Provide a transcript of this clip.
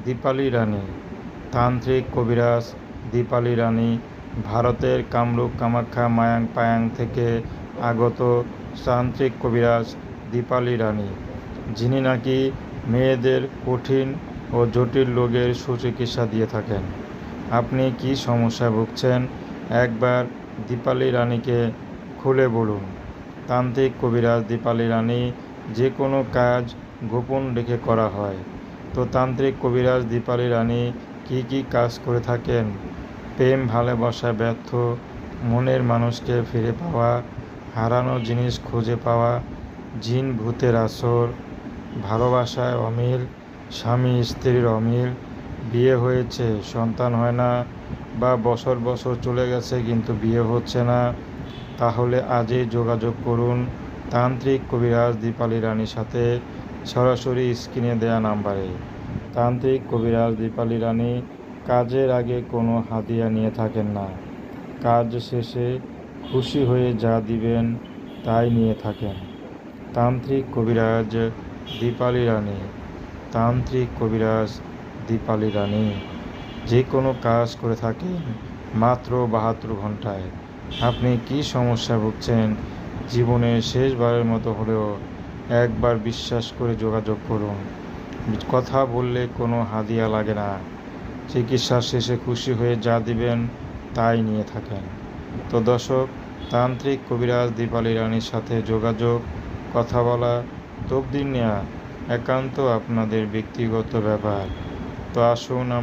দীপালি রানী। তান্ত্রিক কবিরাজ দীপালি রানী ভারতের কামরূপ কামাখ্যা মায়াং পায়াং থেকে আগত তান্ত্রিক কবিরাজ দীপালি রানী, যিনি নাকি মেয়েদের কঠিন ও জটিল রোগের সুচিকিৎসা দিয়ে থাকেন। আপনি কি সমস্যায় ভুগছেন, একবার দীপালি রানীকে খুলে বলুন। তান্ত্রিক কবিরাজ দীপালি রানী যে কোনো কাজ গোপন রেখে করা হয়। তো তান্ত্রিক কবিরাজ দীপালি রানী কি কাজ করে থাকেন? প্রেম ভালোবাসায় ব্যর্থ, মনের মানুষকে ফিরে পাওয়া, হারানো জিনিস খুঁজে পাওয়া, জিন ভূতের আসর, ভালোবাসায় অমিল, স্বামী স্ত্রীর অমিল, বিয়ে হয়েছে সন্তান হয় না, বা বছর বছর চলে গেছে কিন্তু বিয়ে হচ্ছে না, তাহলে আজই যোগাযোগ করুন তান্ত্রিক কবিরাজ দীপালি রানীর সাথে সরাসরি স্ক্রিনে দেয়া নাম্বারে। তান্ত্রিক কবিরাজ দীপালি রানী কাজের আগে কোনো হাদিয়া নিয়ে থাকেন না। কাজ শেষে খুশি হয়ে যা দিবেন তাই নিয়ে থাকেন। তান্ত্রিক কবিরাজ দীপালি রানী। তান্ত্রিক কবিরাজ দীপালি রানী যে কোনো কাজ করে থাকেন মাত্র 72 ঘন্টায়। আপনি কি সমস্যা ভুগছেন? জীবনের শেষবারের মতো হলেও একবার বিশ্বাস করে যোগাযোগ করুন। কথা বললে কোনো হাদিয়া লাগে না। চিকিৎসা শেষে খুশি হয়ে যা দিবেন তাই নিয়ে থাকেন। তো দর্শক, তান্ত্রিক কবিরাজ দীপালি রানীর সাথে যোগাযোগ, কথা বলা, তকদির নেওয়া একান্ত আপনাদের ব্যক্তিগত ব্যাপার। তো আসুন